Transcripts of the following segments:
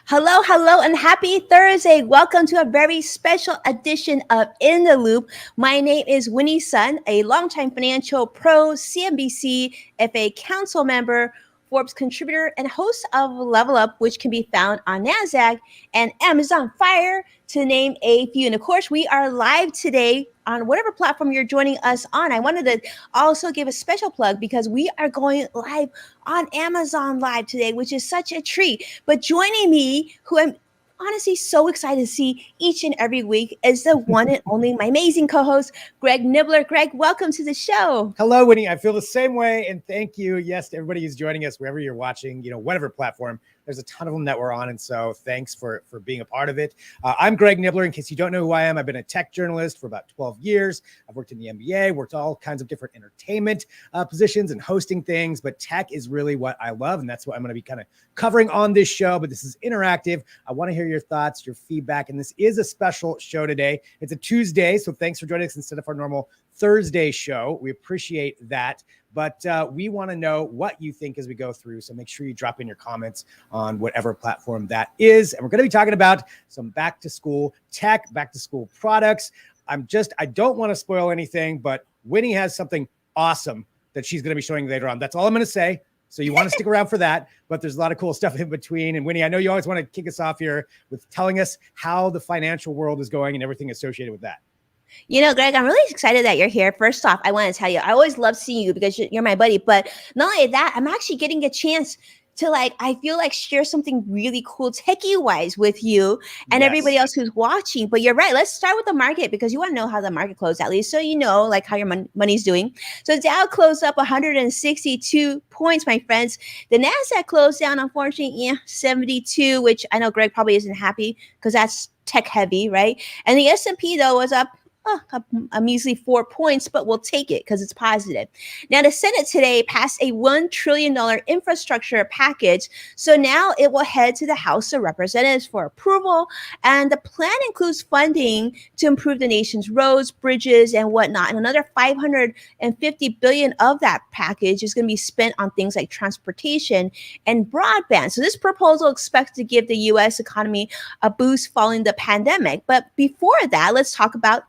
Hello, hello, and happy Thursday. Welcome to a very special edition of In the Loop. My name is Winnie Sun, a longtime financial pro, CNBC, FA Council member, Forbes contributor, and host of Level Up, which can be found on NASDAQ and Amazon Fire, to name a few. And of course, we are live today on whatever platform you're joining us on. I wanted to also give a special plug because we are going live on Amazon Live today, which is such a treat. But joining me, who I'm honestly so excited to see each and every week, is the one and only, my amazing co-host, Greg Nibbler. Greg, welcome to the show. Hello, Winnie. I feel the same way. And thank you. Yes, to everybody who's joining us, wherever you're watching, whatever platform. There's a ton of them that we're on. And so thanks for being a part of it. I'm Greg Nibbler. In case you don't know who I am, I've been a tech journalist for about 12 years. I've worked in the NBA, worked all kinds of different entertainment positions and hosting things. But tech is really what I love. And that's what I'm going to be kind of covering on this show. But this is interactive. I want to hear your thoughts, your feedback. And this is a special show today. It's a Tuesday. So thanks for joining us instead of our normal Thursday show. We appreciate that. But we want to know what you think as we go through. So make sure you drop in your comments on whatever platform that is. And we're going to be talking about some back to school tech, back to school products. I don't want to spoil anything, but Winnie has something awesome that she's going to be showing later on. That's all I'm going to say. So you want to stick around for that, but there's a lot of cool stuff in between. And Winnie, I know you always want to kick us off here with telling us how the financial world is going and everything associated with that. Greg, I'm really excited that you're here. First off, I want to tell you, I always love seeing you because you're my buddy. But not only that, I'm actually getting a chance to I feel like share something really cool techie wise with you and everybody else who's watching. But you're right. Let's start with the market because you want to know how the market closed at least. So how your money's doing. So Dow closed up 162 points, my friends. The NASDAQ closed down, unfortunately, 72, which I know Greg probably isn't happy because that's tech heavy, right? And the S&P though was up a measly 4 points, but we'll take it because it's positive. Now, the Senate today passed a $1 trillion infrastructure package. So now it will head to the House of Representatives for approval. And the plan includes funding to improve the nation's roads, bridges, and whatnot. And another $550 billion of that package is going to be spent on things like transportation and broadband. So this proposal expects to give the U.S. economy a boost following the pandemic. But before that, let's talk about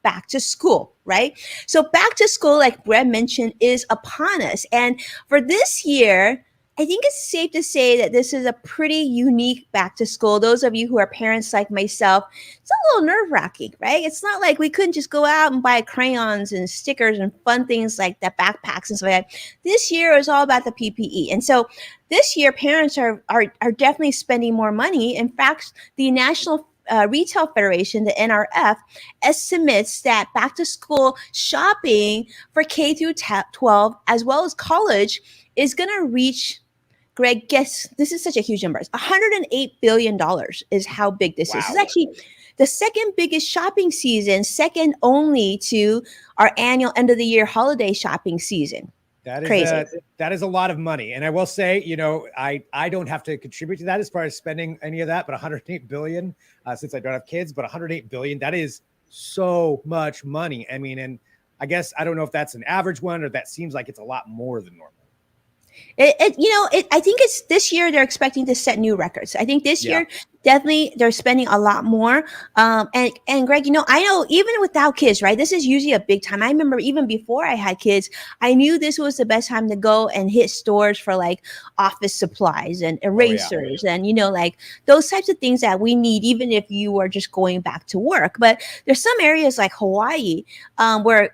back to school, right? So back to school, like Brett mentioned, is upon us. And for this year, I think it's safe to say that this is a pretty unique back to school. Those of you who are parents like myself, it's a little nerve wracking, right? It's not like we couldn't just go out and buy crayons and stickers and fun things like that, backpacks and stuff like that. This year is all about the PPE. And so this year, parents are definitely spending more money. In fact, the National Retail Federation, the NRF, estimates that back to school shopping for K through 12 as well as college is going to reach, Greg, guess, this is such a huge number. $108 billion is how big this is. It's actually the second biggest shopping season, second only to our annual end of the year holiday shopping season. That is a lot of money. And I will say, I don't have to contribute to that as far as spending any of that, but 108 billion, since I don't have kids, but 108 billion, that is so much money. I mean, and I guess, I don't know if that's an average one or that seems like it's a lot more than normal. I think it's this year they're expecting to set new records. I think this year, definitely they're spending a lot more. And Greg, I know even without kids, right? This is usually a big time. I remember even before I had kids, I knew this was the best time to go and hit stores for like office supplies and erasers and, those types of things that we need, even if you are just going back to work. But there's some areas like Hawaii where,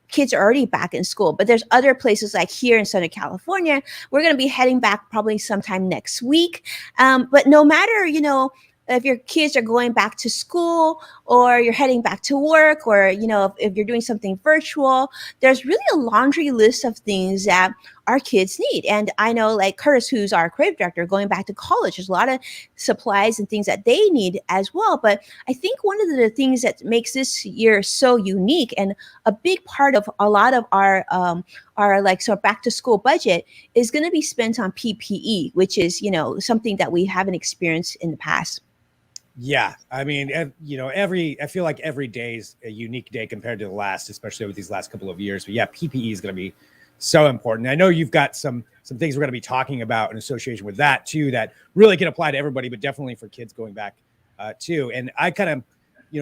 kids are already back in school, but there's other places like here in Southern California, we're going to be heading back probably sometime next week. But no matter, if your kids are going back to school or you're heading back to work or, if you're doing something virtual, there's really a laundry list of things that our kids need. And I know like Curtis, who's our creative director, going back to college, there's a lot of supplies and things that they need as well. But I think one of the things that makes this year so unique and a big part of a lot of our back to school budget is going to be spent on PPE, which is, something that we haven't experienced in the past. Yeah. I mean, I feel like every day is a unique day compared to the last, especially with these last couple of years. But yeah, PPE is going to be So important. I know you've got some things we're going to be talking about in association with that too, that really can apply to everybody, but definitely for kids going back too. And I kind of,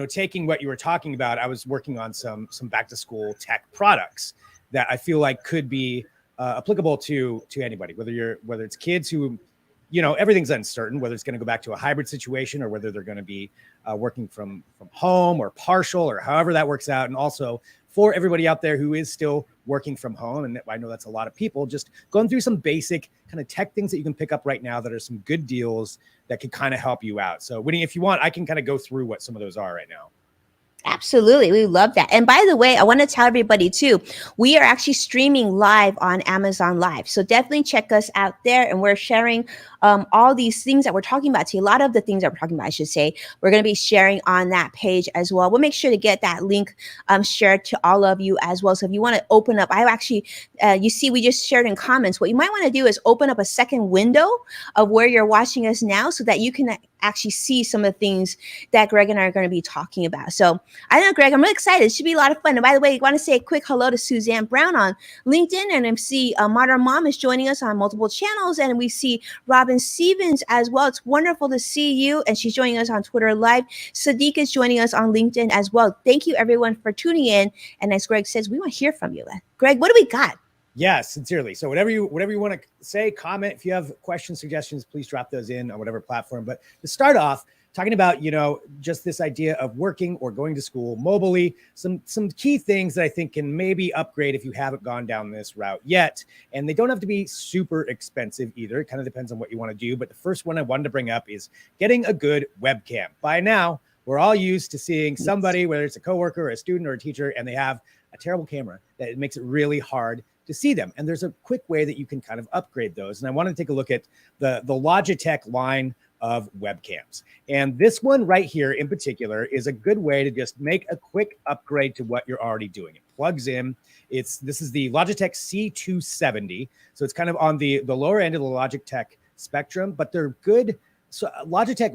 taking what you were talking about, I was working on some back to school tech products that I feel like could be applicable to anybody, whether it's kids who, everything's uncertain, whether it's going to go back to a hybrid situation or whether they're going to be working from home or partial or however that works out. And also for everybody out there who is still working from home, and I know that's a lot of people, just going through some basic kind of tech things that you can pick up right now that are some good deals that could kind of help you out. So Winnie, if you want, I can kind of go through what some of those are right now. Absolutely. We love that. And by the way, I want to tell everybody too, we are actually streaming live on Amazon Live. So definitely check us out there. And we're sharing all these things that we're talking about today. A lot of the things that we're talking about, I should say, we're going to be sharing on that page as well. We'll make sure to get that link shared to all of you as well. So if you want to open up, I actually, you see, we just shared in comments. What you might want to do is open up a second window of where you're watching us now so that you can actually see some of the things that Greg and I are going to be talking about. So I know, Greg, I'm really excited. It should be a lot of fun. And by the way, I want to say a quick hello to Suzanne Brown on LinkedIn. And I see Modern Mom is joining us on multiple channels. And we see Robin Stevens as well. It's wonderful to see you. And she's joining us on Twitter Live. Sadiq is joining us on LinkedIn as well. Thank you, everyone, for tuning in. And as Greg says, we want to hear from you. Greg, what do we got? Yeah, sincerely. So whatever you want to say, comment. If you have questions, suggestions, please drop those in on whatever platform. But to start off, talking about, just this idea of working or going to school mobily, some key things that I think can maybe upgrade if you haven't gone down this route yet. And they don't have to be super expensive either. It kind of depends on what you want to do. But the first one I wanted to bring up is getting a good webcam. By now, we're all used to seeing somebody, whether it's a coworker or a student or a teacher, and they have a terrible camera that it makes it really hard to see them. And there's a quick way that you can kind of upgrade those. And I want to take a look at the Logitech line of webcams. And this one right here in particular is a good way to just make a quick upgrade to what you're already doing. It plugs in. This is the Logitech C270. So it's kind of on the lower end of the Logitech spectrum, but they're good. So Logitech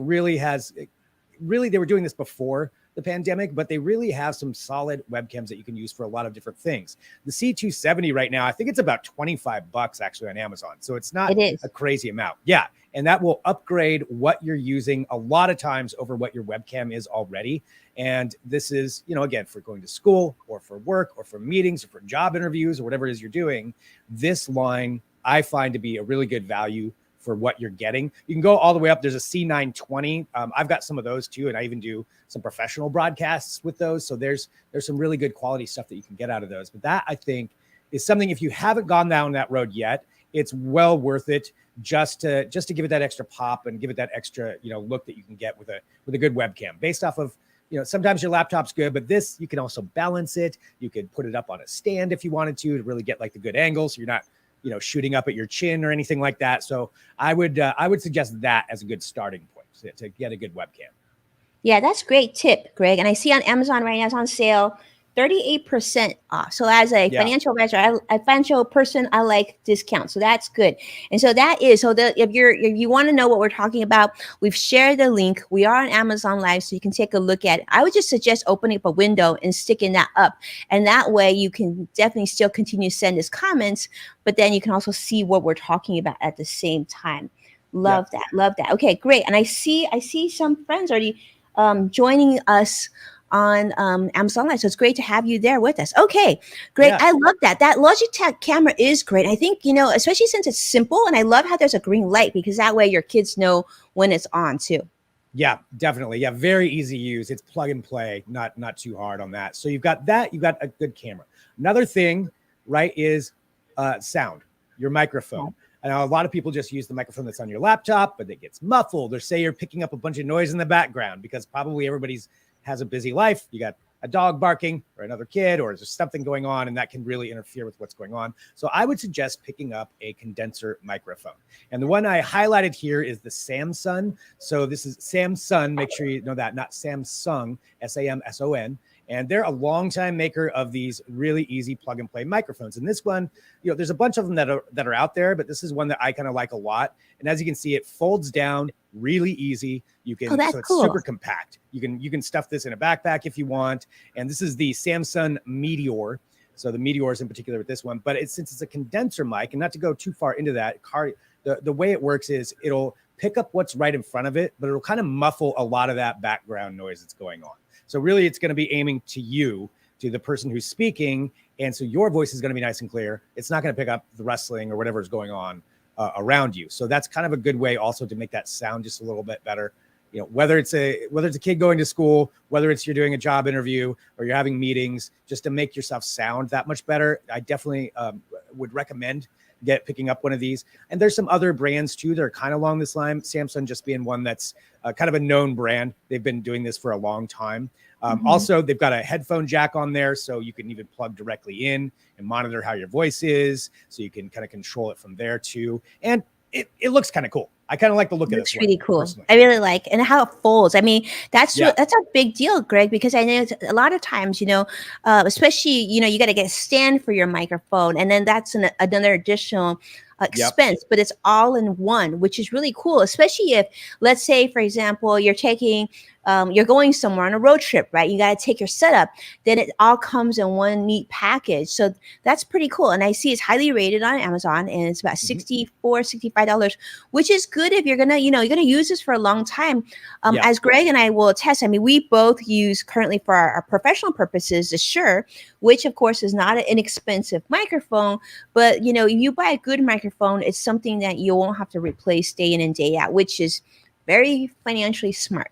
they were doing this before the pandemic, but they really have some solid webcams that you can use for a lot of different things. The C270 right now, I think it's about $25 actually on Amazon. So it's not a crazy amount. Yeah. And that will upgrade what you're using a lot of times over what your webcam is already. And this is, again, for going to school or for work or for meetings or for job interviews or whatever it is you're doing. This line I find to be a really good value for what you're getting. You can go all the way up. There's a C920. I've got some of those too. And I even do some professional broadcasts with those. So there's some really good quality stuff that you can get out of those. But that, I think, is something, if you haven't gone down that road yet, it's well worth it just to give it that extra pop and give it that extra, look that you can get with a good webcam based off of, sometimes your laptop's good, but this, you can also balance it. You could put it up on a stand if you wanted to really get like the good angle. So you're not, shooting up at your chin or anything like that. So I would suggest that as a good starting point to get a good webcam. Yeah, that's a great tip, Greg. And I see on Amazon right now it's on sale, 38% off. So as a financial advisor, a financial person, I like discounts. So that's good. And so if you want to know what we're talking about, we've shared the link. We are on Amazon Live, so you can take a look at it. I would just suggest opening up a window and sticking that up. And that way you can definitely still continue to send us comments, but then you can also see what we're talking about at the same time. Love that. Okay, great. And I see some friends already joining us on Amazon Live. So it's great to have you there with us. Okay, great. Yeah. I love that. That Logitech camera is great. I think, especially since it's simple, and I love how there's a green light because that way your kids know when it's on too. Yeah, definitely. Yeah, very easy to use. It's plug and play, not too hard on that. So you've got that. You've got a good camera. Another thing, right, is sound, your microphone. Yeah. I know a lot of people just use the microphone that's on your laptop, but it gets muffled, or say you're picking up a bunch of noise in the background because probably everybody's has a busy life. You got a dog barking or another kid, or there's something going on, and that can really interfere with what's going on. So I would suggest picking up a condenser microphone. And the one I highlighted here is the Samsung. So this is Samsung. Make sure you know that, not Samsung, Samson. And they're a longtime maker of these really easy plug and play microphones. And this one, there's a bunch of them that are out there, but this is one that I kind of like a lot. And as you can see, it folds down really easy. You can, so it's cool. Super compact. You can stuff this in a backpack if you want. And this is the Samsung Meteor. So the Meteors in particular with this one, but since it's a condenser mic, and not to go too far into that, the way it works is it'll pick up what's right in front of it, but it'll kind of muffle a lot of that background noise that's going on. So really it's going to be aiming to you, to the person who's speaking. And so your voice is going to be nice and clear. It's not going to pick up the rustling or whatever is going on around you. So that's kind of a good way also to make that sound just a little bit better. You know, whether it's a kid going to school, whether it's you're doing a job interview or you're having meetings, just to make yourself sound that much better, I definitely would recommend picking up one of these. And there's some other brands too that are kind of along this line. Samsung just being one that's kind of a known brand. They've been doing this for a long time. Also, they've got a headphone jack on there, so you can even plug directly in and monitor how your voice is. So you can kind of control it from there too. And it looks kind of cool. I kind of like the look of this. It's really cool. Personally. I really like, and how it folds. I mean, that's a big deal, Greg, because I know a lot of times, especially, you got to get a stand for your microphone, and then that's another additional expense, but it's all in one, which is really cool, especially if, let's say, for example, you're going somewhere on a road trip, right? You got to take your setup, then it all comes in one neat package. So that's pretty cool. And I see it's highly rated on Amazon, and it's about $65, which is good if you're going to, you're going to use this for a long time. As Greg and I will attest, I mean, we both use currently for our professional purposes, the Shure, which of course is not an inexpensive microphone, but if you buy a good microphone, it's something that you won't have to replace day in and day out, which is very financially smart.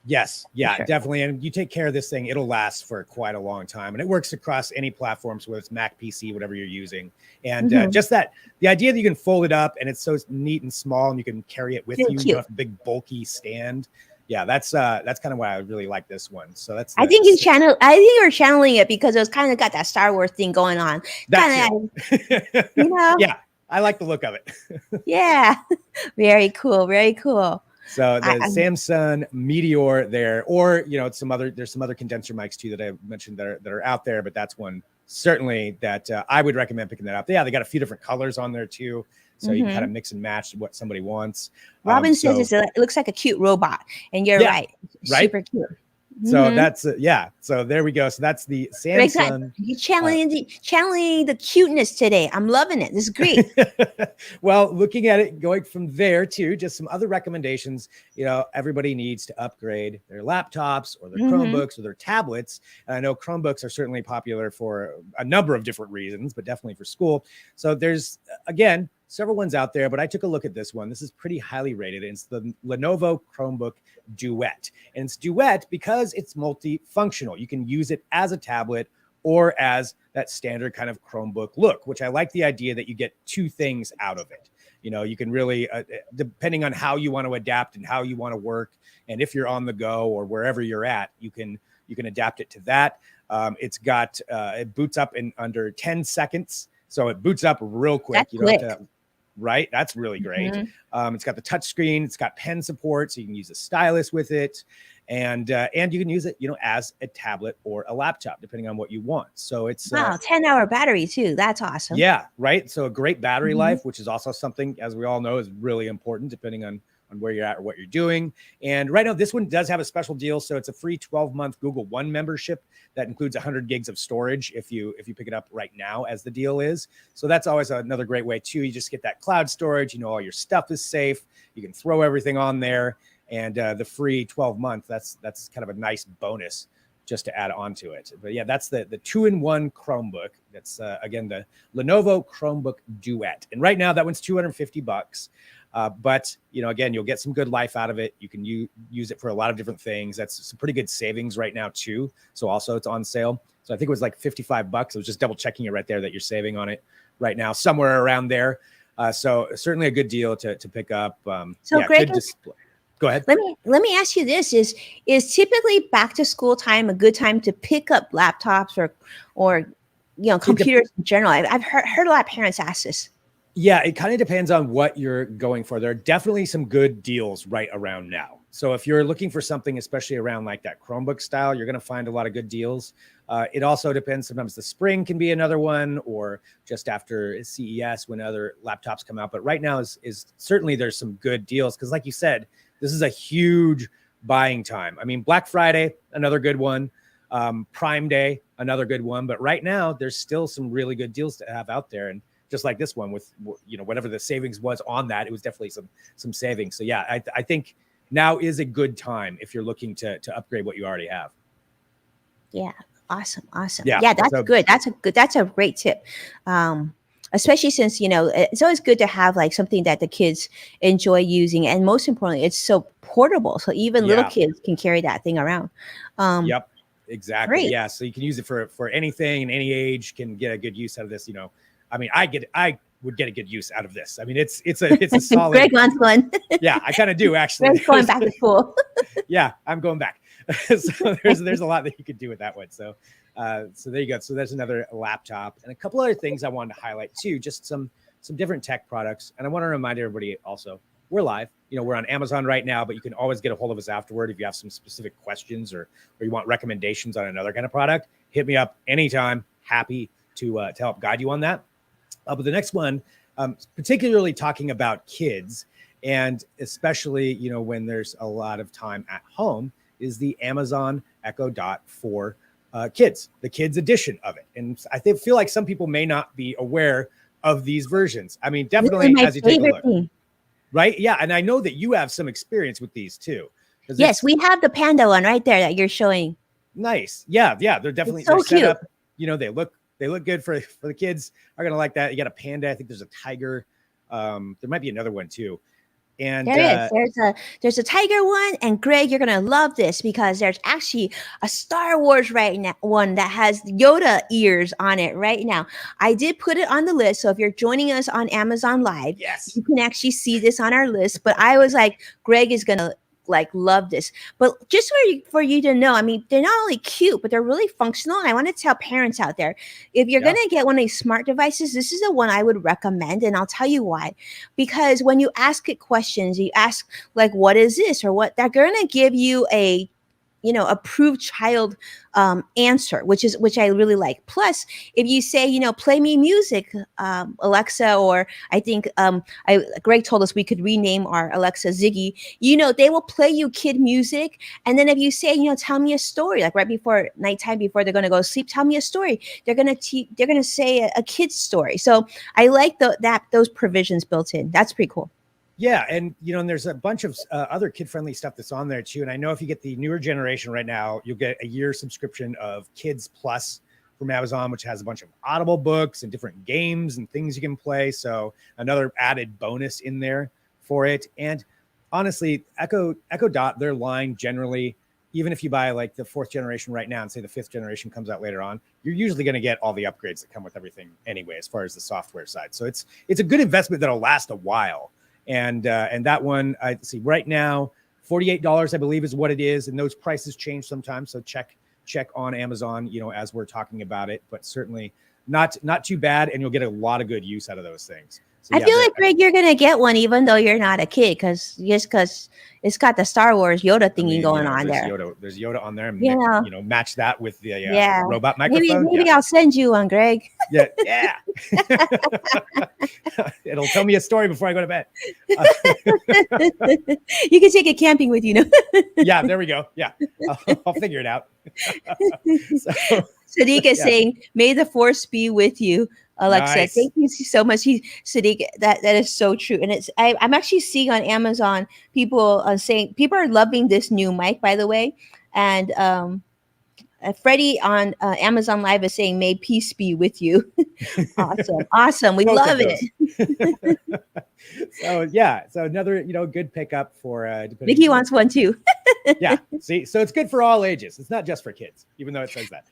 Yes. Yeah, sure. Definitely. And you take care of this thing, it'll last for quite a long time. And it works across any platforms, whether it's Mac, PC, whatever you're using. And just the idea that you can fold it up and it's so neat and small and you can carry it with you. You don't have a big bulky stand. Yeah, that's kind of why I really like this one. So I think you're channeling it because it's kind of got that Star Wars thing going on. That's it. Yeah, I like the look of it. Yeah. Very cool. Very cool. So the Samsung Meteor there, or there's some other condenser mics too that I mentioned that are out there, but that's one certainly that I would recommend picking that up. Yeah, they got a few different colors on there too, so you can kind of mix and match what somebody wants. Robin says it looks like a cute robot, and you're right, super cute. So that's So there we go. So that's the Samsung. You're channeling the cuteness today. I'm loving it. This is great. Well, looking at it, going from there to just some other recommendations. Everybody needs to upgrade their laptops or their Chromebooks or their tablets. And I know Chromebooks are certainly popular for a number of different reasons, but definitely for school. So there's several ones out there, but I took a look at this one. This is pretty highly rated. It's the Lenovo Chromebook Duet. And it's Duet because it's multifunctional. You can use it as a tablet or as that standard kind of Chromebook look, which I like the idea that you get two things out of it. You can really, depending on how you want to adapt and how you want to work, and if you're on the go or wherever you're at, you can adapt it to that. It boots up in under 10 seconds. So it boots up real quick. That's quick. Right? That's really great. It's got the touch screen. It's got pen support, so you can use a stylus with it. And you can use it, as a tablet or a laptop, depending on what you want. So it's 10-hour battery too. That's awesome. Yeah, right. So a great battery life, which is also something, as we all know, is really important depending on where you're at or what you're doing. And right now, this one does have a special deal. So it's a free 12-month Google One membership that includes 100 gigs of storage if you pick it up right now, as the deal is. So that's always another great way too. You just get that cloud storage. All your stuff is safe. You can throw everything on there. And the free 12-month, that's kind of a nice bonus just to add on to it. But yeah, that's the 2-in-1 Chromebook. That's again the Lenovo Chromebook Duet. And right now that one's $250. But again, you'll get some good life out of it. You can use it for a lot of different things. That's some pretty good savings right now too. So also it's on sale. So I think it was like $55. I was just double checking it right there that you're saving on it right now, somewhere around there. So certainly a good deal to pick up. Greg, good display. Go ahead. Let me ask you this: is typically back to school time a good time to pick up laptops or computers in general? I've heard a lot of parents ask this. Yeah, it kind of depends on what you're going for. There are definitely some good deals right around now. So if you're looking for something, especially around like that Chromebook style, you're going to find a lot of good deals. It also depends. Sometimes the spring can be another one, or just after CES when other laptops come out. But right now is certainly there's some good deals because, like you said, this is a huge buying time. I mean, Black Friday, another good one. Prime Day, another good one. But right now, there's still some really good deals to have out there. And just like this one with, whatever the savings was on that, it was definitely some savings. So yeah, I think now is a good time if you're looking to upgrade what you already have. Yeah. Awesome. Yeah. Yeah, that's good. That's a great tip. Especially since, it's always good to have like something that the kids enjoy using. And most importantly, it's so portable. So even little kids can carry that thing around. Yep. Exactly. Great. Yeah. So you can use it for anything and any age can get a good use out of this. I mean, I would get a good use out of this. I mean, it's a solid. Greg wants one. Yeah, I kind of do actually. Greg's going back to school. Yeah, I'm going back. So there's a lot that you could do with that one. So there you go. So there's another laptop and a couple other things I wanted to highlight too. Just some different tech products. And I want to remind everybody also, we're live. We're on Amazon right now, but you can always get a hold of us afterward if you have some specific questions or you want recommendations on another kind of product. Hit me up anytime. Happy to help guide you on that. But the next one, particularly talking about kids, and especially when there's a lot of time at home, is the Amazon Echo Dot for kids, the kids edition of it. And I feel like some people may not be aware of these versions. I mean, definitely as you take a look. Right? Yeah. And I know that you have some experience with these too. Yes, we have the Panda one right there that you're showing. Nice. Yeah. They're definitely so set cute. Up. They look good for the kids are going to like that. You got a Panda. I think there's a tiger. There might be another one too. And there's a tiger one, and Greg, you're gonna love this because there's actually a Star Wars right now one that has Yoda ears on it right now. I did put it on the list, so if you're joining us on Amazon Live, yes, you can actually see this on our list. But I was like, Greg is gonna love this. But just for you to know, I mean, they're not only cute, but they're really functional. And I want to tell parents out there, if you're going to get one of these smart devices, this is the one I would recommend. And I'll tell you why. Because when you ask it questions, you ask what is this or what, they're going to give you a approved child answer, which I really like. Plus, if you say, play me music, Alexa, or I think Greg told us we could rename our Alexa Ziggy, they will play you kid music. And then if you say, tell me a story, like right before nighttime, before they're going to go to sleep, tell me a story. They're going to say a kid's story. So I like those provisions built in. That's pretty cool. Yeah. And, and there's a bunch of other kid-friendly stuff that's on there too. And I know if you get the newer generation right now, you'll get a year subscription of Kids Plus from Amazon, which has a bunch of Audible books and different games and things you can play. So another added bonus in there for it. And honestly, Echo Dot, their line generally, even if you buy the 4th generation right now and say the 5th generation comes out later on, you're usually going to get all the upgrades that come with everything anyway, as far as the software side. So it's a good investment that'll last a while. And that one, I see right now, $48, I believe, is what it is. And those prices change sometimes. So check on Amazon, as we're talking about it, but certainly not too bad. And you'll get a lot of good use out of those things. So, I feel like, Greg, you're going to get one, even though you're not a kid, because it's got the Star Wars Yoda thingy going on there. There's Yoda on there. And match that with the robot microphone. Maybe I'll send you one, Greg. Yeah. It'll tell me a story before I go to bed. You can take it camping with you. Yeah, there we go. Yeah, I'll figure it out. Sadiq is saying, "May the force be with you." Alexa, nice. Thank you so much. Sadiq, that is so true. And I'm actually seeing on Amazon people saying people are loving this new mic, by the way. And Freddie on Amazon Live is saying, "May peace be with you." Awesome. We love it. So another good pickup for. Vicky wants one too. Yeah. See, so it's good for all ages. It's not just for kids, even though it says that.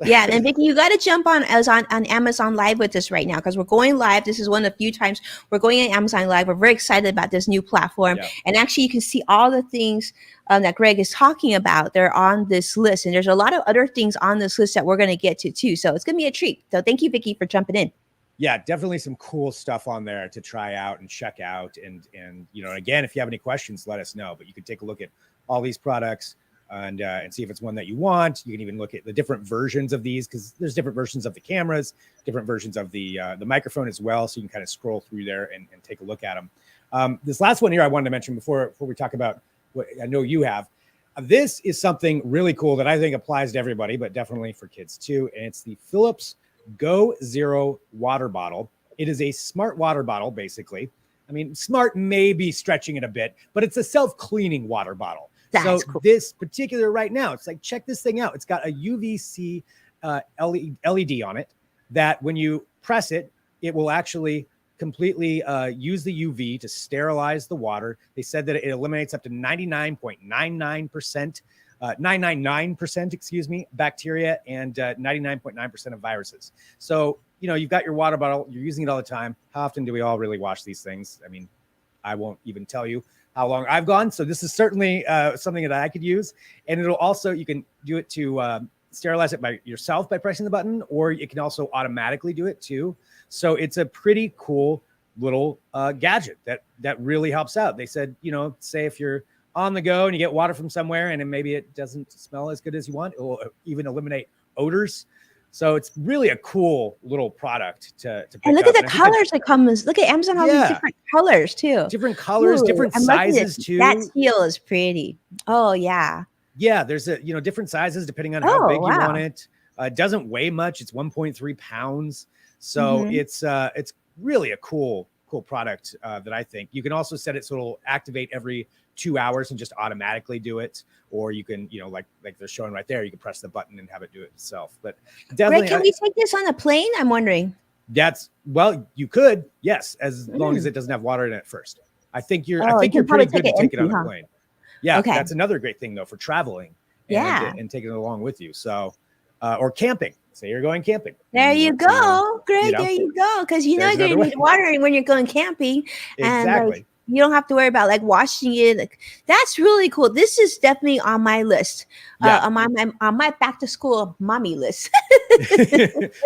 Yeah, and Vicky, you got to jump on Amazon Live with us right now because we're going live. This is one of the few times we're going on Amazon Live. We're very excited about this new platform. Yeah. And actually, you can see all the things that Greg is talking about. They're on this list. And there's a lot of other things on this list that we're going to get to, too. So it's going to be a treat. So thank you, Vicky, for jumping in. Yeah, definitely some cool stuff on there to try out and check out. And again, if you have any questions, let us know. But you can take a look at all these products and see if it's one that you want. You can even look at the different versions of these because there's different versions of the cameras, different versions of the microphone as well. So you can kind of scroll through there and take a look at them. This last one here I wanted to mention before we talk about what I know you have. This is something really cool that I think applies to everybody, but definitely for kids too. And it's the Philips Go Zero water bottle. It is a smart water bottle, basically. I mean, smart may be stretching it a bit, but it's a self-cleaning water bottle. That's so cool. This particular right now, it's like, check this thing out. It's got a UVC LED on it that when you press it, it will actually completely use the UV to sterilize the water. They said that it eliminates up to 99.99%, 999%, excuse me, bacteria and 99.9% of viruses. So, you know, you've got your water bottle, you're using it all the time. How often do we all really wash these things? I mean, I won't even tell you how long I've gone. So this is certainly something that I could use. And it'll also, you can do it to sterilize it by yourself by pressing the button, or it can also automatically do it too. So it's a pretty cool little gadget that really helps out. They said, you know, say if you're on the go and you get water from somewhere and maybe it doesn't smell as good as you want, it will even eliminate odors. So it's really a cool little product to pick And look up. at the colors that comes. Look at Amazon has these different colors too. Different colors, different sizes too. That seal is pretty. Oh yeah. Yeah, there's different sizes depending on how big you want it. It doesn't weigh much. It's 1.3 pounds. So it's really a cool product that I think. You can also set it so it'll activate every 2 hours and just automatically do it. Or you can, like they're showing right there, you can press the button and have it do it itself. But definitely, Greg, can we take this on a plane? I'm wondering. You could, yes, as long as it doesn't have water in it first. I think you're pretty good to take it on a plane. Yeah, okay. That's another great thing though for traveling. And taking it along with you. So, or camping. Say you're going camping. There you go, Greg. There you go. Because you're going to need water when you're going camping. Exactly. And you don't have to worry about washing it. That's really cool. This is definitely on my list. On my back to school mommy list.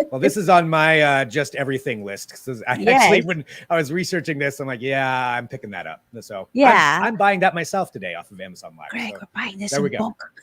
Well, this is on my just everything list. Actually, when I was researching this, I'm like, I'm picking that up. So I'm buying that myself today off of Amazon Live. Greg, we're buying this in bulk.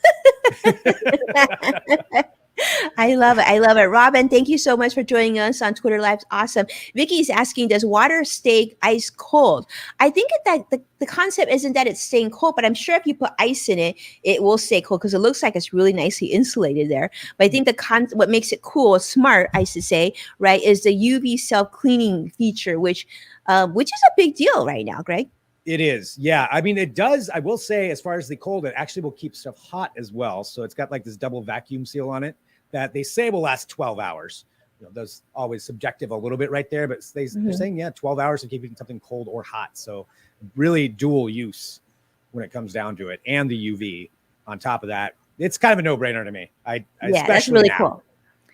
I love it. I love it. Robin, thank you so much for joining us on Twitter Live. Awesome. Vicky's asking, does water stay ice cold? I think that the concept isn't that it's staying cold, but I'm sure if you put ice in it, it will stay cold because it looks like it's really nicely insulated there. But I think what makes it cool, smart, I should say, right, is the UV self-cleaning feature, which is a big deal right now, Greg. It is. Yeah. I mean, it does. I will say, as far as the cold, it actually will keep stuff hot as well. So it's got this double vacuum seal on it that they say will last 12 hours. Those always subjective a little bit right there, but they're saying, 12 hours of keeping something cold or hot. So really dual use when it comes down to it. And the UV on top of that. It's kind of a no-brainer to me. That's really cool.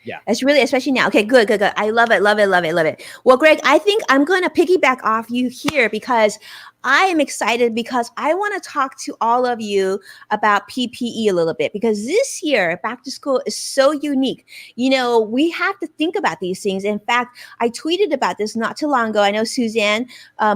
Yeah. It's really, especially now. Okay, good. I love it. Well, Greg, I think I'm going to piggyback off you here because I am excited because I want to talk to all of you about PPE a little bit because this year back to school is so unique. We have to think about these things. In fact, I tweeted about this not too long ago. I know Suzanne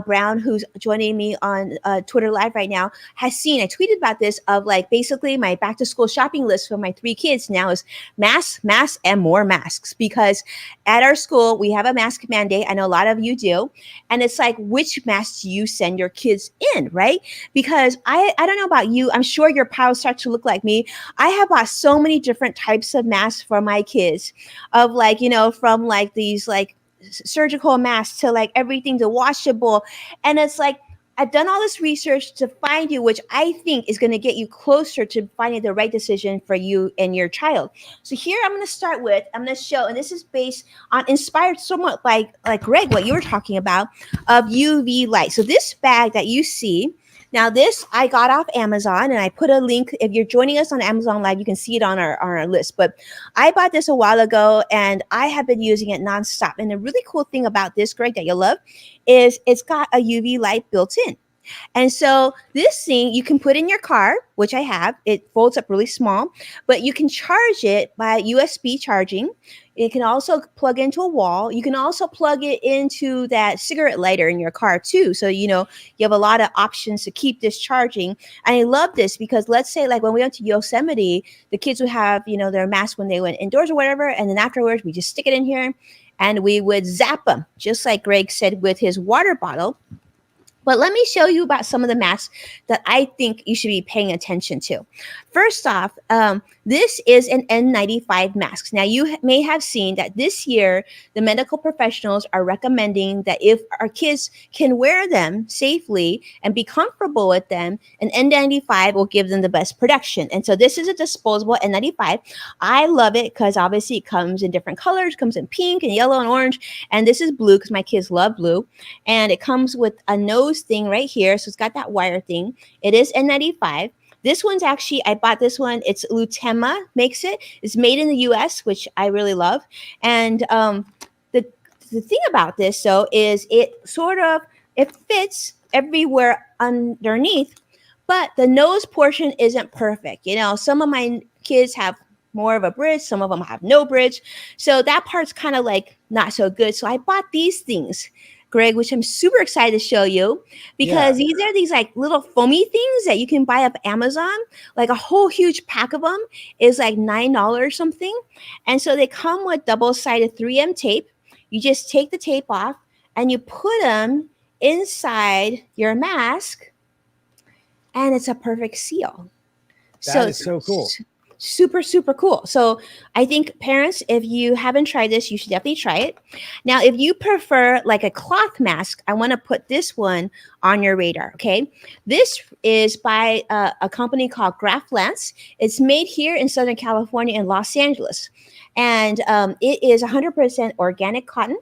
Brown, who's joining me on Twitter Live right now, has seen. I tweeted about this of basically my back to school shopping list for my 3 kids now is masks, and more masks because at our school we have a mask mandate. I know a lot of you do, and it's which mask do you send your kids in, right? Because I don't know about you, I'm sure your pals start to look like me. I have bought so many different types of masks for my kids, of from these surgical masks to everything to washable, and it's I've done all this research to find you, which I think is going to get you closer to finding the right decision for you and your child. So here I'm going to start with, I'm going to show, and this is based on, inspired somewhat by Greg, what you were talking about, of UV light. So this bag that you see, now this I got off Amazon, and I put a link. If you're joining us on Amazon Live, you can see it on our list. But I bought this a while ago, and I have been using it nonstop. And the really cool thing about this, Greg, that you'll love, is it's got a UV light built in. And so this thing you can put in your car, which I have. It folds up really small, but you can charge it by USB charging. It can also plug into a wall. You can also plug it into that cigarette lighter in your car too. So, you have a lot of options to keep this charging. And I love this because let's say when we went to Yosemite, the kids would have, their mask when they went indoors or whatever. And then afterwards, we just stick it in here and we would zap them, just like Greg said with his water bottle. But let me show you about some of the masks that I think you should be paying attention to. First off, this is an N95 mask. Now, you may have seen that this year, the medical professionals are recommending that if our kids can wear them safely and be comfortable with them, an N95 will give them the best protection. And so this is a disposable N95. I love it because obviously it comes in different colors, comes in pink and yellow and orange. And this is blue because my kids love blue. And it comes with a nose thing right here. So it's got that wire thing. It is N95. This one's actually, I bought this one. It's Lutema makes it. It's made in the US, which I really love. And the thing about this, though, is it fits everywhere underneath, but the nose portion isn't perfect. You know, some of my kids have more of a bridge. Some of them have no bridge. So that part's kind of like not so good. So I bought these things, Greg, which I'm super excited to show you because these are these like little foamy things that you can buy up Amazon. Like a whole huge pack of them is like $9 something. And so they come with double-sided 3M tape. You just take the tape off and you put them inside your mask and it's a perfect seal. That is so cool. Super, super cool. So I think parents, if you haven't tried this, you should definitely try it. Now, if you prefer like a cloth mask, I want to put this one on your radar. Okay. This is by a company called Graf Lance. It's made here in Southern California in Los Angeles. And it is 100% organic cotton.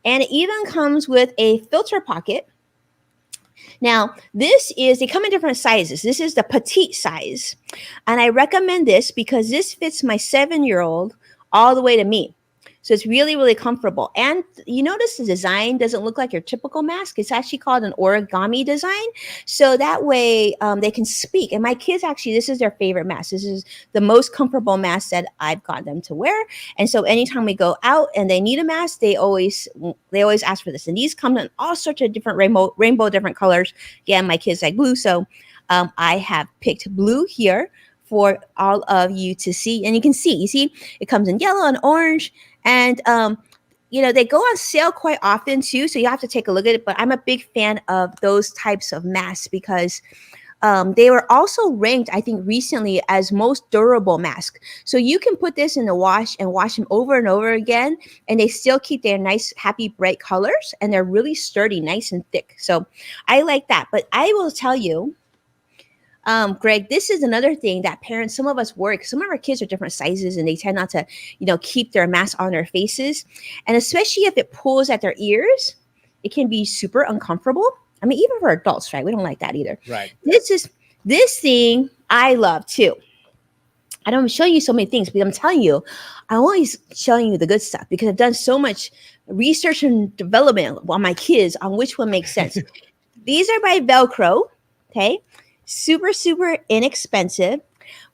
And it even comes with a filter pocket. Now, they come in different sizes. This is the petite size. And I recommend this because this fits my 7-year-old all the way to me. So it's really, really comfortable. And you notice the design doesn't look like your typical mask. It's actually called an origami design. So that way they can speak. And my kids actually, this is their favorite mask. This is the most comfortable mask that I've got them to wear. And so anytime we go out and they need a mask, they always ask for this. And these come in all sorts of different rainbow different colors. Again, my kids like blue. So I have picked blue here for all of you to see. And you see, it comes in yellow and orange. And, they go on sale quite often too. So you have to take a look at it. But I'm a big fan of those types of masks because they were also ranked, I think, recently as most durable mask. So you can put this in the wash and wash them over and over again. And they still keep their nice, happy, bright colors. And they're really sturdy, nice and thick. So I like that. But I will tell you, Greg, this is another thing that parents, some of us work, some of our kids are different sizes and they tend not to, keep their mask on their faces. And especially if it pulls at their ears, it can be super uncomfortable. I mean, even for adults, right? We don't like that either. Right. This thing I love too. I don't show you so many things, but I'm telling you, I'm always showing you the good stuff because I've done so much research and development on my kids on which one makes sense. These are by Velcro. Okay. Super, super inexpensive.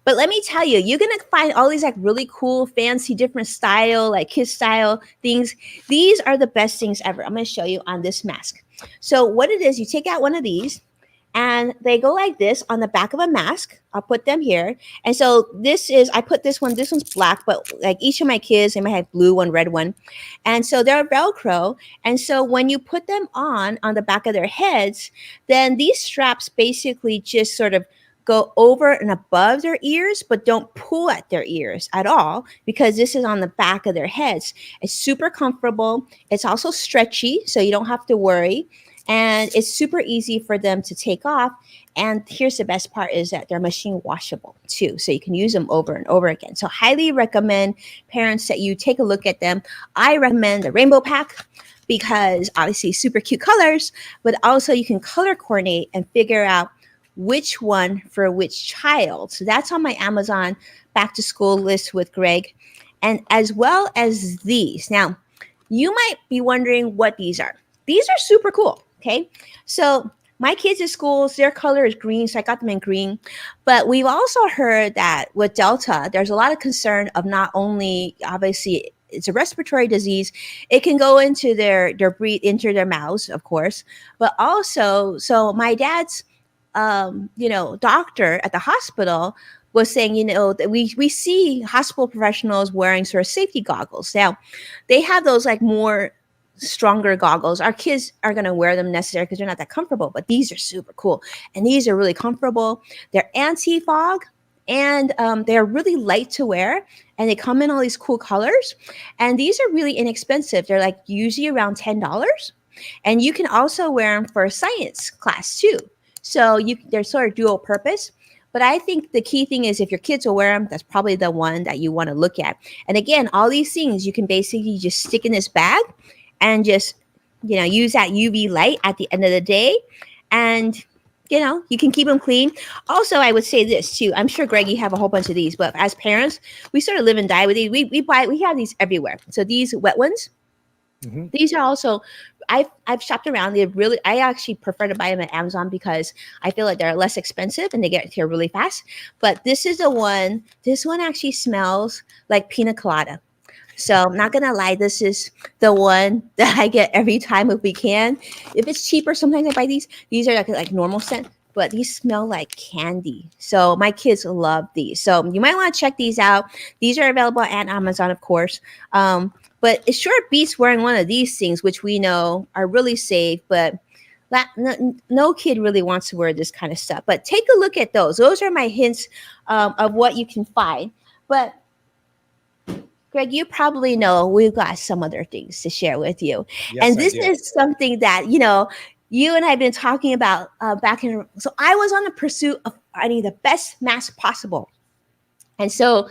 But let me tell you, you're going to find all these like really cool, fancy, different style, like kids style things. These are the best things ever. I'm going to show you on this mask. So what it is, you take out one of these and they go like this on the back of a mask. I'll put them here. And so I put this one's black, but like each of my kids, they might have blue one, red one. And so they're Velcro. And so when you put them on the back of their heads, then these straps basically just sort of go over and above their ears, but don't pull at their ears at all because this is on the back of their heads. It's super comfortable. It's also stretchy, so you don't have to worry. And it's super easy for them to take off. And here's the best part is that they're machine washable too. So you can use them over and over again. So highly recommend parents that you take a look at them. I recommend the rainbow pack because obviously super cute colors, but also you can color coordinate and figure out which one for which child. So that's on my Amazon back to school list with Greg. And as well as these. Now, you might be wondering what these are. These are super cool. Okay, so my kids at schools, their color is green, so I got them in green. But we've also heard that with Delta, there's a lot of concern of not only, obviously, it's a respiratory disease. It can go into their breathe, into their mouths, of course. But also, so my dad's, doctor at the hospital was saying, that we see hospital professionals wearing sort of safety goggles. Now, they have those like more stronger goggles. Our kids are going to wear them necessarily because they're not that comfortable, but these are super cool. And these are really comfortable. They're anti-fog, and they're really light to wear, and they come in all these cool colors. And these are really inexpensive. They're like usually around $10. And you can also wear them for a science class too. So they're sort of dual purpose. But I think the key thing is if your kids will wear them, that's probably the one that you want to look at. And again, all these things you can basically just stick in this bag and just, use that UV light at the end of the day. And, you can keep them clean. Also, I would say this too. I'm sure, Greg, you have a whole bunch of these, but as parents, we sort of live and die with these. We have these everywhere. So these wet ones, these are also, I've shopped around. I actually prefer to buy them at Amazon because I feel like they're less expensive and they get here really fast. But this is the one. This one actually smells like pina colada. So I'm not gonna lie, this is the one that I get every time if we can. If it's cheaper, sometimes I buy these. These are like normal scent, but these smell like candy. So my kids love these. So you might want to check these out. These are available at Amazon, of course. But it sure beats wearing one of these things, which we know are really safe, but no kid really wants to wear this kind of stuff. But take a look at those. Those are my hints of what you can find. But Greg, you probably know we've got some other things to share with you. Yes, and this is something that, you and I have been talking about back in. So I was on the pursuit of finding the best mask possible. And so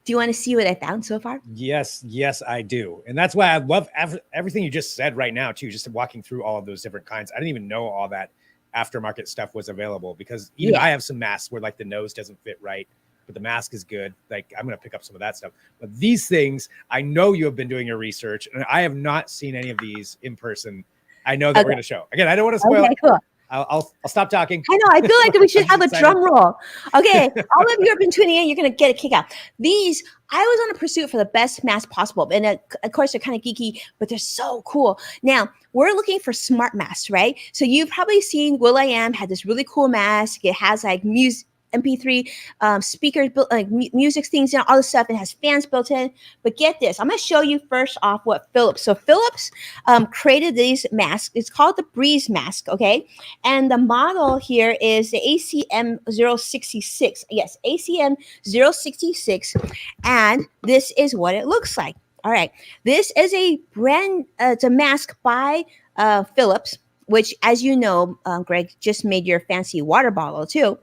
do you want to see what I found so far? Yes, I do. And that's why I love everything you just said right now, too, just walking through all of those different kinds. I didn't even know all that aftermarket stuff was available because even I have some masks where like the nose doesn't fit right, but the mask is good. Like I'm going to pick up some of that stuff. But these things, I know you have been doing your research and I have not seen any of these in person. I know that we're going to show. Again, I don't want to spoil. Okay, cool. I'll stop talking. I know. I feel like we should have a drum roll. Okay. All of you have been tuning in. You're going to get a kick out. These, I was on a pursuit for the best mask possible. And of course, they're kind of geeky, but they're so cool. Now, we're looking for smart masks, right? So you've probably seen will.i.am had this really cool mask. It has like MP3 speakers, like music things, all this stuff. It has fans built in. But get this, I'm going to show you first off what Philips. So Philips created these masks. It's called the Breeze mask, okay? And the model here is the ACM 066. Yes, ACM 066. And this is what it looks like. All right. This is a brand, it's a mask by Philips, which, as you know, Greg, just made your fancy water bottle too.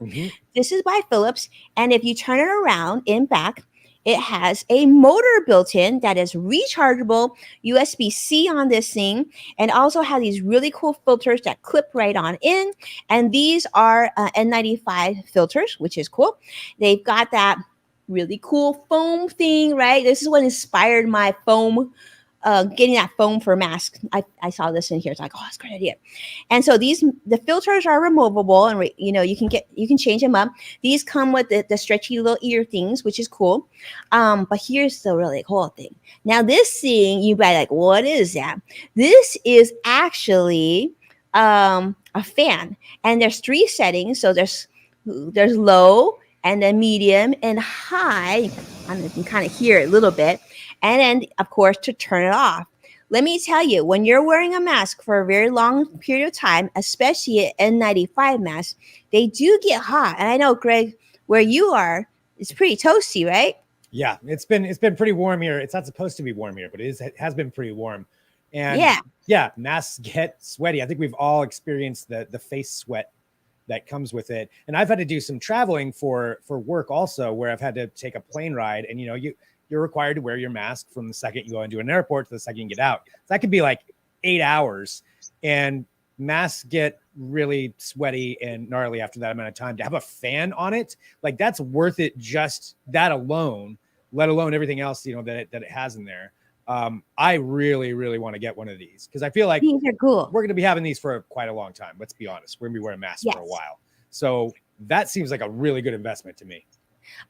This is by Philips. And if you turn it around in back, it has a motor built in that is rechargeable, USB-C on this thing, and also has these really cool filters that clip right on in. And these are N95 filters, which is cool. They've got that really cool foam thing, right? This is what inspired my foam, getting that foam for masks. I saw this in here. It's like, oh, that's a great idea. And so the filters are removable, and you can change them up. These come with the stretchy little ear things, which is cool. But here's the really cool thing. Now this thing, you might like, what is that? This is actually a fan, and there's 3 settings. So there's low, and then medium and high. You can kind of hear it a little bit. And then, of course, to turn it off. Let me tell you, when you're wearing a mask for a very long period of time, especially an N95 mask, they do get hot. And I know, Greg, where you are, it's pretty toasty, right? Yeah, it's been pretty warm here. It's not supposed to be warm here, but it has been pretty warm. And yeah, masks get sweaty. I think we've all experienced the face sweat that comes with it. And I've had to do some traveling for work also, where I've had to take a plane ride, and you're required to wear your mask from the second you go into an airport to the second you get out. So that could be like 8 hours, and masks get really sweaty and gnarly after that amount of time. To have a fan on it, like that's worth it, just that alone, let alone everything else, that it has in there. I really, really want to get one of these because I feel like these are cool. We're going to be having these for quite a long time. Let's be honest. We're going to be wearing masks for a while. So that seems like a really good investment to me.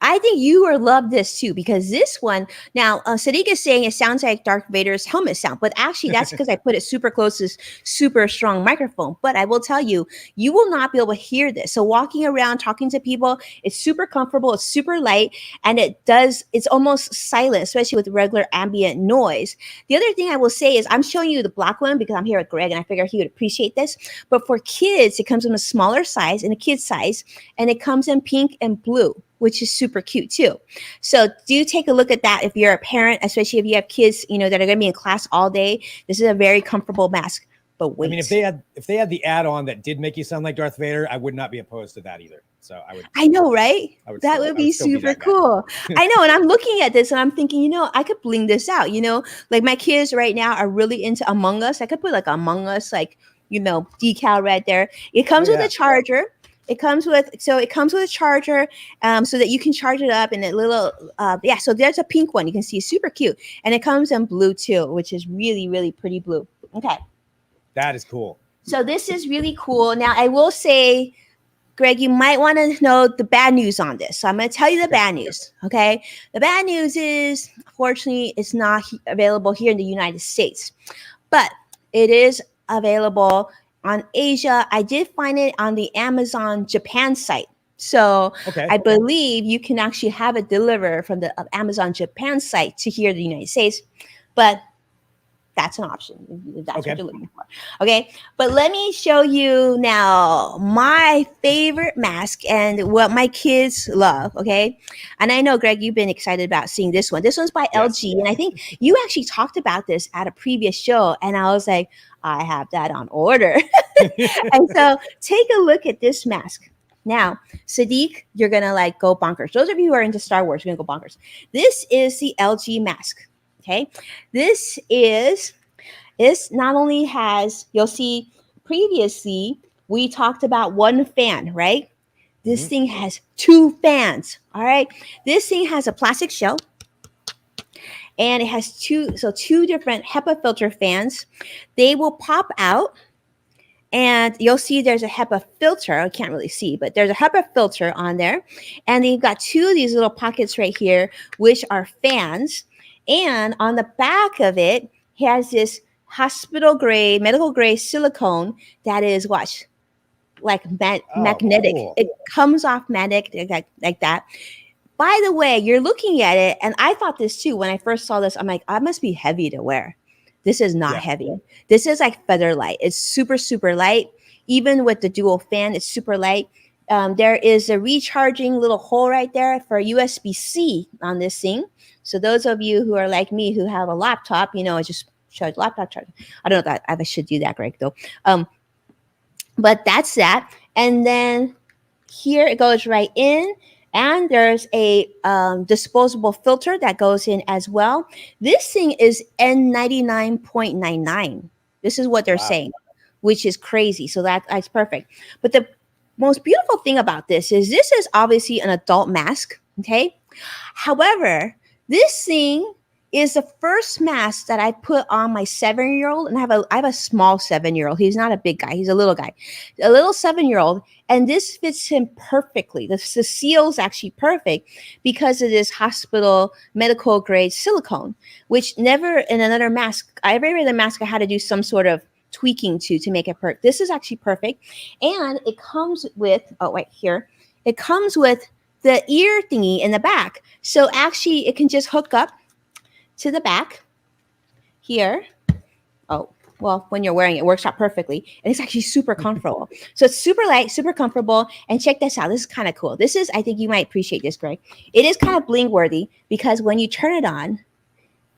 I think you will love this too because this one now Sadiq is saying it sounds like Darth Vader's helmet sound, but actually that's because I put it super close to this super strong microphone. But I will tell you, you will not be able to hear this. So walking around talking to people, it's super comfortable, it's super light, and it's almost silent, especially with regular ambient noise. The other thing I will say is I'm showing you the black one because I'm here with Greg and I figure he would appreciate this. But for kids, it comes in a smaller size, in a kid size, and it comes in pink and blue, which is super cute too. So do take a look at that if you're a parent, especially if you have kids, that are going to be in class all day. This is a very comfortable mask. But wait, I mean, if they had the add-on that did make you sound like Darth Vader, I would not be opposed to that either. So I know, right? That would be super cool. I know, and I'm looking at this and I'm thinking, I could bling this out. Like my kids right now are really into Among Us. I could put like Among Us, like decal right there. It comes with a charger. It comes with a charger, so that you can charge it up in a little So there's a pink one you can see, super cute, and it comes in blue too, which is really really pretty blue. Okay, that is cool. So this is really cool. Now I will say, Greg, you might want to know the bad news on this. So I'm going to tell you the bad news. Okay, the bad news is, unfortunately, it's not available here in the United States, but it is available on Asia. I did find it on the Amazon Japan site. So I believe you can actually have it delivered from the Amazon Japan site to here in the United States. But that's an option if that's what you're looking for. Okay. But let me show you now my favorite mask and what my kids love. Okay. And I know, Greg, you've been excited about seeing this one. This one's by LG. And I think you actually talked about this at a previous show. And I was like, I have that on order. And so take a look at this mask. Now, Sadiq, you're going to go bonkers. Those of you who are into Star Wars, you're going to go bonkers. This is the LG mask. Okay, this not only has, you'll see previously we talked about one fan, right? This thing has two fans. All right, this thing has a plastic shell, and it has two different HEPA filter fans. They will pop out, and you'll see there's a HEPA filter. I can't really see, but there's a HEPA filter on there, and then you've got two of these little pockets right here, which are fans. And on the back of it has this hospital grade, medical grade silicone that is magnetic. Cool. It comes off magnetic like that. By the way, you're looking at it, and I thought this too when I first saw this. I'm like, I must be heavy to wear. This is not heavy. This is like feather light. It's super, super light. Even with the dual fan, it's super light. There is a recharging little hole right there for USB-C on this thing. So those of you who are like me who have a laptop, I just showed laptop charger. I don't know if I should do that, Greg, though. But that's that. And then here it goes right in. And there's a disposable filter that goes in as well. This thing is N99.99. This is what they're saying, which is crazy. So that's perfect. But the most beautiful thing about this is obviously an adult mask. Okay. However, this thing is the first mask that I put on my 7-year-old, and I have a small 7-year-old. He's not a big guy. He's a little guy, a little 7-year-old. And this fits him perfectly. The seal's actually perfect because of this hospital medical grade silicone, which never in another mask, every other mask I had to do some sort of tweaking to make it perfect. This is actually perfect. And it comes with, it comes with the ear thingy in the back. So actually it can just hook up to the back here. Oh, well, when you're wearing it, it works out perfectly. And it's actually super comfortable. So it's super light, super comfortable. And check this out. This is kind of cool. I think you might appreciate this, Greg. It is kind of bling worthy because when you turn it on,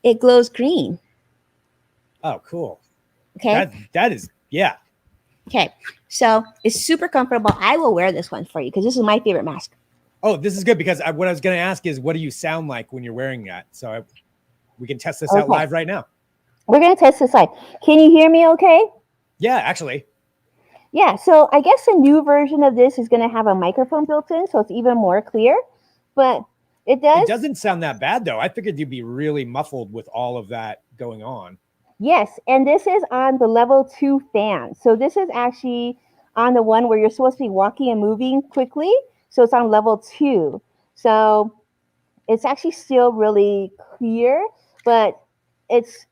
it glows green. Oh, cool. Okay. That is, yeah. Okay. So it's super comfortable. I will wear this one for you because this is my favorite mask. Oh, this is good because what I was going to ask is, what do you sound like when you're wearing that? So we can test this out live right now. We're going to test this live. Can you hear me okay? Yeah, actually. Yeah, so I guess a new version of this is going to have a microphone built in, so it's even more clear. But it doesn't sound that bad, though. I figured you'd be really muffled with all of that going on. Yes, and this is on the level 2 fan. So this is actually on the one where you're supposed to be walking and moving quickly. So it's on level 2. So it's actually still really clear, but it's,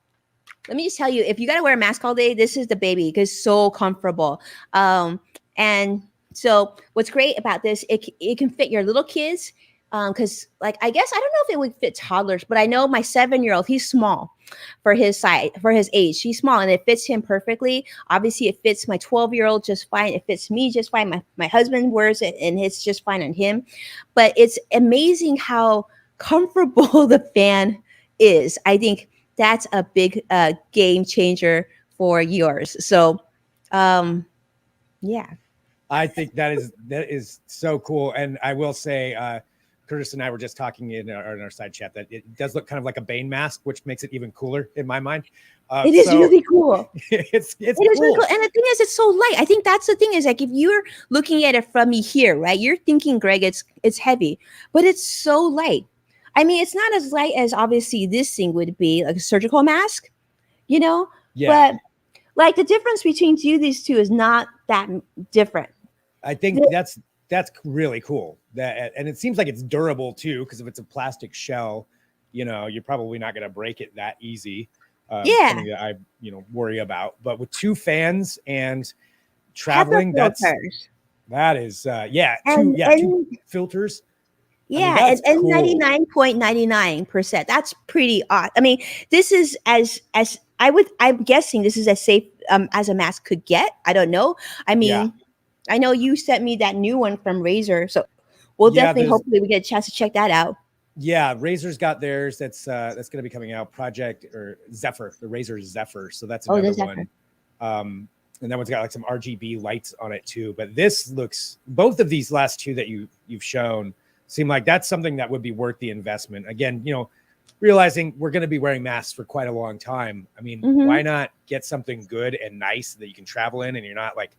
let me just tell you, if you got to wear a mask all day, this is the baby because it's so comfortable. And so what's great about this, it can fit your little kids. Because like, I guess I don't know if it would fit toddlers, but I know my 7-year-old, he's small for his size, for his age. He's small and it fits him perfectly. Obviously, it fits my 12-year-old just fine. It fits me just fine. My husband wears it and it's just fine on him. But it's amazing how comfortable the fan is. I think that's a big game changer for yours. So, yeah. I think that is so cool. And I will say, Curtis and I were just talking in our side chat that it does look kind of like a Bane mask, which makes it even cooler in my mind. It is really cool. It's cool. Really cool. And the thing is, it's so light. I think that's the thing is like, if you're looking at it from me here, right, you're thinking, Greg, it's heavy, but it's so light. I mean, it's not as light as obviously this thing would be, like a surgical mask, you know? Yeah. But like the difference between these two is not that different. I think that's really cool. And it seems like it's durable too, because if it's a plastic shell, you're probably not going to break it that easy. Something that I worry about. But with 2 fans and traveling, that is two filters. Yeah, I mean, and 99.99%. That's pretty odd. I mean, this is as I'm guessing this is as safe as a mask could get. I don't know. I mean, I know you sent me that new one from Razer, so we'll definitely hopefully we get a chance to check that out. Yeah, Razer's got theirs. That's going to be coming out. Project or Zephyr, the Razer Zephyr. So that's another one. And that one's got like some RGB lights on it too. But both of these last 2 that you've shown seem like that's something that would be worth the investment. Again, realizing we're going to be wearing masks for quite a long time. I mean, why not get something good and nice that you can travel in and you're not like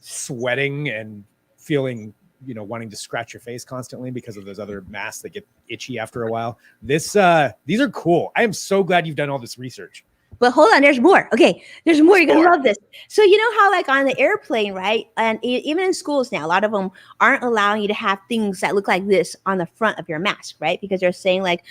sweating and feeling, wanting to scratch your face constantly because of those other masks that get itchy after a while. These are cool. I am so glad you've done all this research. But hold on, there's more. Okay, there's more. You're going to love this. So you know how like on the airplane, right? And even in schools now, a lot of them aren't allowing you to have things that look like this on the front of your mask, right? Because they're saying like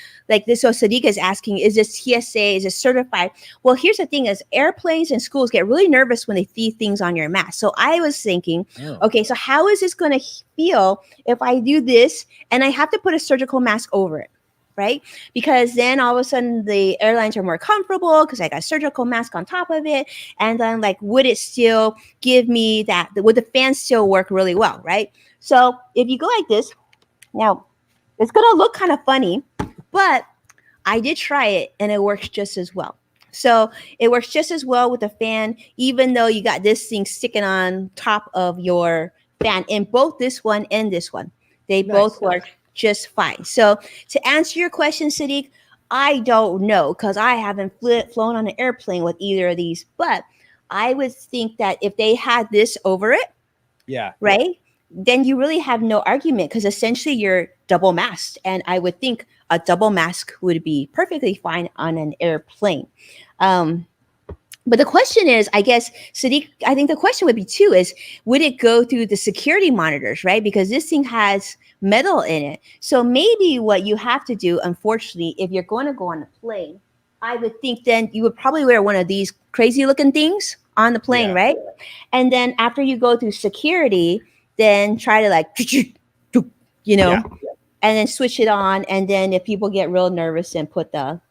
this. So Sadiq is asking, is this TSA? Is this certified? Well, here's the thing is airplanes and schools get really nervous when they see things on your mask. So I was thinking, okay, so how is this going to feel if I do this and I have to put a surgical mask over it? Right? Because then all of a sudden the airlines are more comfortable because I got a surgical mask on top of it. And then like, would it still give me that? Would the fans still work really well? Right? So if you go like this, now it's going to look kind of funny, but I did try it and it works just as well. So it works just as well with the fan, even though you got this thing sticking on top of your fan in both this one and this one. They both work just fine. So to answer your question, Sadiq, I don't know because I haven't flown on an airplane with either of these, but I would think that if they had this over it, right, then you really have no argument because essentially you're double masked. And I would think a double mask would be perfectly fine on an airplane. But the question is, I guess, Sadiq, I think the question would be too is, would it go through the security monitors, right? Because this thing has metal in it. So maybe what you have to do, unfortunately, if you're going to go on a plane, I would think then you would probably wear one of these crazy looking things on the plane, right? And then after you go through security, then try to like, and then switch it on. And then if people get real nervous, then put the,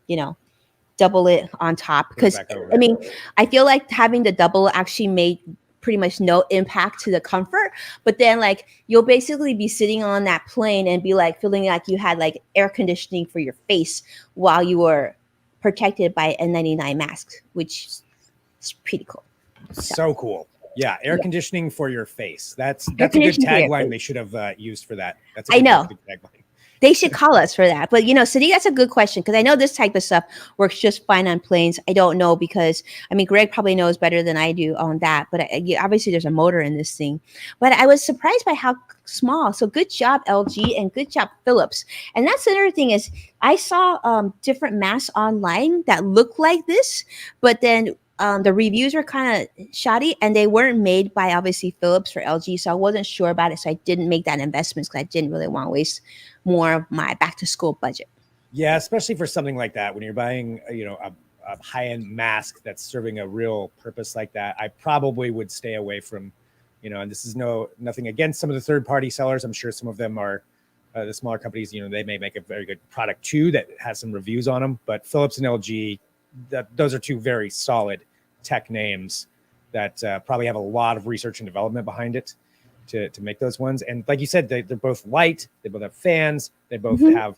double it on top. Because I mean, I feel like having the double actually made pretty much no impact to the comfort, but then like you'll basically be sitting on that plane and be like feeling like you had like air conditioning for your face while you were protected by N95 masks, which is pretty cool. So cool. Yeah, air conditioning for your face. That's a good tagline they should have used for that. That's a good tagline. They should call us for that. But, Sadiq, that's a good question because I know this type of stuff works just fine on planes. I don't know because, I mean, Greg probably knows better than I do on that. But obviously there's a motor in this thing. But I was surprised by how small. So good job, LG, and good job, Philips. And that's another thing is I saw different masks online that look like this, but then the reviews were kind of shoddy and they weren't made by obviously Philips or LG. So I wasn't sure about it. So I didn't make that investment because I didn't really want to waste more of my back to school budget. Yeah, especially for something like that, when you're buying, a high-end mask that's serving a real purpose like that, I probably would stay away from, and this is nothing against some of the third-party sellers. I'm sure some of them are the smaller companies, they may make a very good product too that has some reviews on them. But Philips and LG, those are two very solid tech names that probably have a lot of research and development behind it to make those ones. And like you said, they're both light, they both have fans, they both have,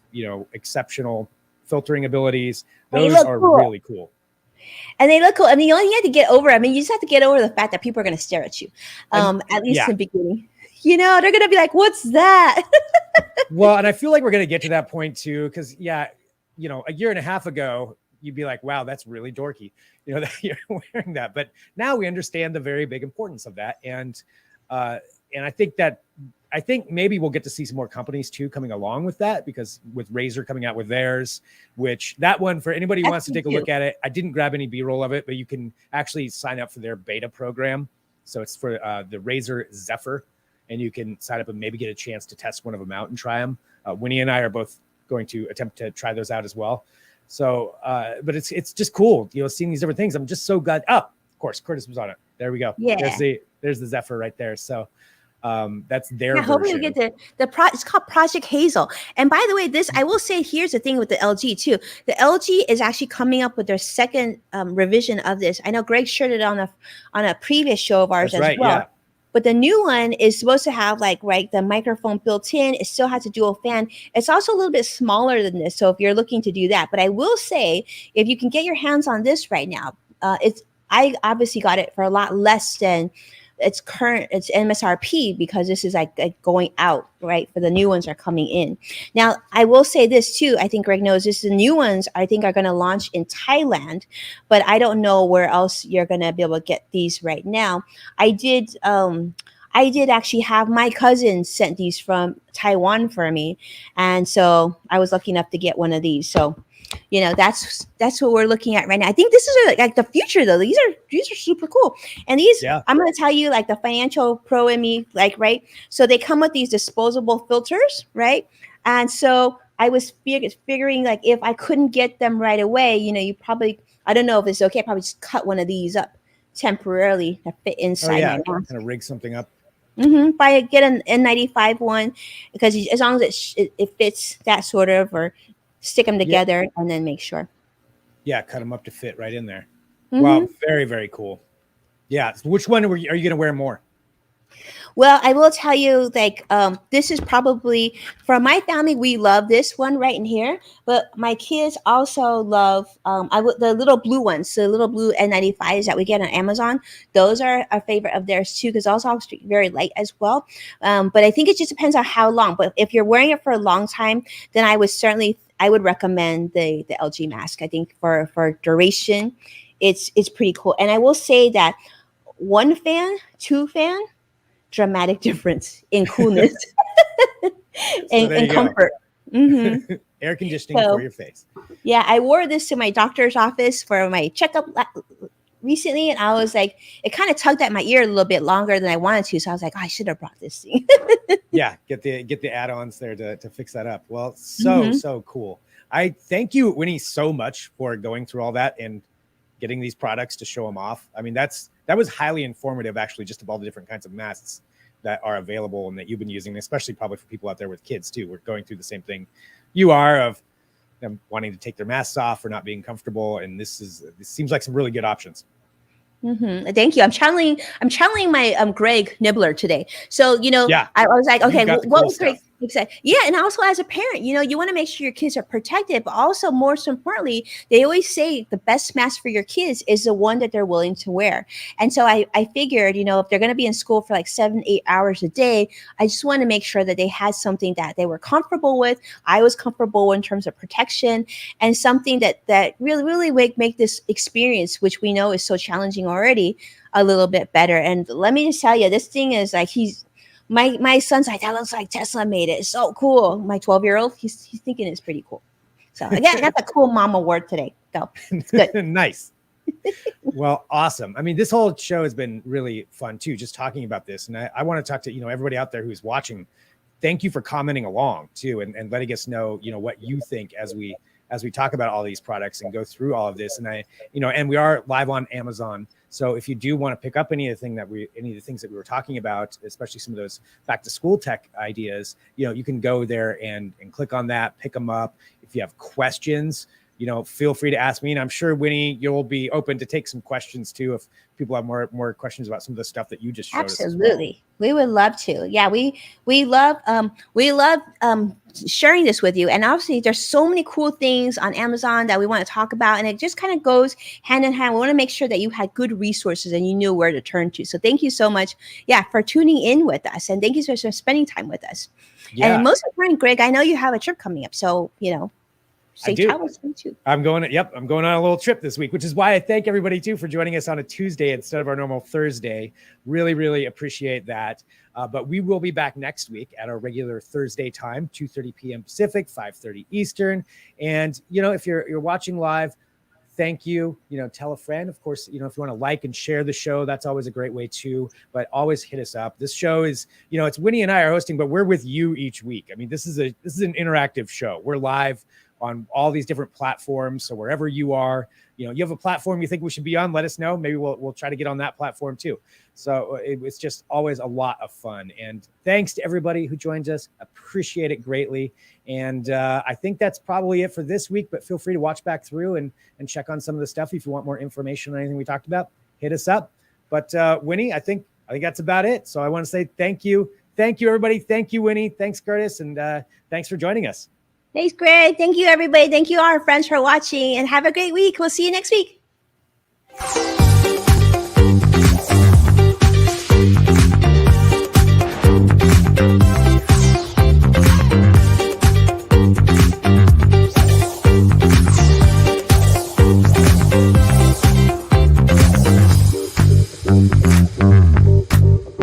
exceptional filtering abilities. Those are cool. Really cool. And they look cool. I mean, you only have to get over. I mean, you just have to get over the fact that people are going to stare at you. At least in the beginning. They're going to be like, "What's that?" Well, and I feel like we're going to get to that point too, because a year and a half ago, you'd be like, "Wow, that's really dorky," that you're wearing that. But now we understand the very big importance of that, and I think maybe we'll get to see some more companies too coming along with that, because with Razer coming out with theirs, which that one, for anybody who wants to take a look at it, I didn't grab any B-roll of it, but you can actually sign up for their beta program. So it's for the Razer Zephyr, and you can sign up and maybe get a chance to test one of them out and try them. Winnie and I are both going to attempt to try those out as well. So, but it's just cool, seeing these different things. I'm just so glad. Oh, of course, Curtis was on it. There we go. Yeah. There's the Zephyr right there. So that's their version. Hopefully you get it's called Project Hazel. And by the way, I will say, here's the thing with the LG too. The LG is actually coming up with their second revision of this. I know Greg shared it on a previous show of ours as well. Yeah. But the new one is supposed to have the microphone built in. It still has a dual fan. It's also a little bit smaller than this. So if you're looking to do that, but I will say, if you can get your hands on this right now, I obviously got it for a lot less than it's MSRP, because this is like going out, right? For the new ones are coming in. Now, I will say this too. I think Greg knows this. The new ones, I think, are going to launch in Thailand, but I don't know where else you're going to be able to get these right now. I did actually have my cousin sent these from Taiwan for me. And so I was lucky enough to get one of these. So, that's what we're looking at right now. I think this is like the future though. These are super cool. And these, I'm going to tell you, like the financial pro in me, right? So they come with these disposable filters, right? And so I was figuring, like, if I couldn't get them right away, you probably, I don't know if it's okay, probably just cut one of these up temporarily to fit inside my mask. Kind of rig something up. If I get an N95 one, because as long as it fits that sort of, or stick them together and then make sure. Yeah, cut them up to fit right in there. Wow, very, very cool. Yeah, so which one are you going to wear more? Well, I will tell you, this is probably, for my family, we love this one right in here. But my kids also love the little blue ones, the little blue N95s that we get on Amazon. Those are a favorite of theirs too, because those are very light as well. But I think it just depends on how long. But if you're wearing it for a long time, then I would recommend the LG mask. I think for duration, it's pretty cool. And I will say that 1 fan, 2 fan, dramatic difference in coolness and comfort. Air conditioning for your face. Yeah, I wore this to my doctor's office for my checkup recently, and I was like, it kind of tugged at my ear a little bit longer than I wanted to. So I was like, I should have brought this thing. Yeah, get the add-ons there to fix that up. Well, so cool. I thank you, Winnie, so much for going through all that and getting these products to show them off. I mean, that was highly informative, actually, just of all the different kinds of masks that are available and that you've been using, especially probably for people out there with kids too. We're going through the same thing you are, of them wanting to take their masks off or not being comfortable. And this seems like some really good options. Thank you. I'm channeling my Greg Nibbler today. So I was like, okay, what was Greg? Yeah, and also as a parent, you want to make sure your kids are protected, but also, more so importantly, they always say the best mask for your kids is the one that they're willing to wear. And so I figured, if they're going to be in school for like 7-8 hours a day, I just want to make sure that they had something that they were comfortable with. I was comfortable in terms of protection, and something that really, really make this experience, which we know is so challenging already, a little bit better. And let me just tell you, this thing is like, my son's like, that looks like Tesla made it. It's so cool. My 12-year-old, he's thinking it's pretty cool. So again, that's a cool mom award today. So it's good. Nice. Well, awesome. I mean, this whole show has been really fun too, just talking about this. And I want to talk to, everybody out there who's watching. thank you for commenting along too, and letting us know, what you think as we talk about all these products and go through all of this. And and we are live on Amazon. So if you do want to pick up any of the things that we were talking about, especially some of those back to school tech ideas, you can go there and click on that, pick them up. If you have questions, feel free to ask me. And I'm sure, Winnie, you'll be open to take some questions too if people have more questions about some of the stuff that you just showed us. Absolutely. We would love to. Yeah, we love sharing this with you. And obviously there's so many cool things on Amazon that we want to talk about. And it just kind of goes hand in hand. We want to make sure that you had good resources and you knew where to turn to. So thank you so much, for tuning in with us. And thank you for spending time with us. Yeah. And most important, Greg, I know you have a trip coming up. So, safe travels too. I'm going on a little trip this week, which is why I thank everybody too for joining us on a Tuesday instead of our normal Thursday. Really, really appreciate that. But we will be back next week at our regular Thursday time, 2:30 p.m. Pacific, 5:30 Eastern. And if you're watching live, thank you. Tell a friend. Of course, if you want to like and share the show, that's always a great way too. But always hit us up. This show is, it's Winnie and I are hosting, but we're with you each week. I mean, this is an interactive show. We're live on all these different platforms. So wherever you are, you have a platform you think we should be on, let us know. Maybe we'll try to get on that platform too. So it's just always a lot of fun. And thanks to everybody who joins us. Appreciate it greatly. And I think that's probably it for this week, but feel free to watch back through and check on some of the stuff. If you want more information on anything we talked about, hit us up. But Winnie, I think that's about it. So I want to say thank you. Thank you, everybody. Thank you, Winnie. Thanks, Curtis. And thanks for joining us. Thanks, Greg. Thank you, everybody. Thank you, our friends, for watching, and have a great week. We'll see you next week.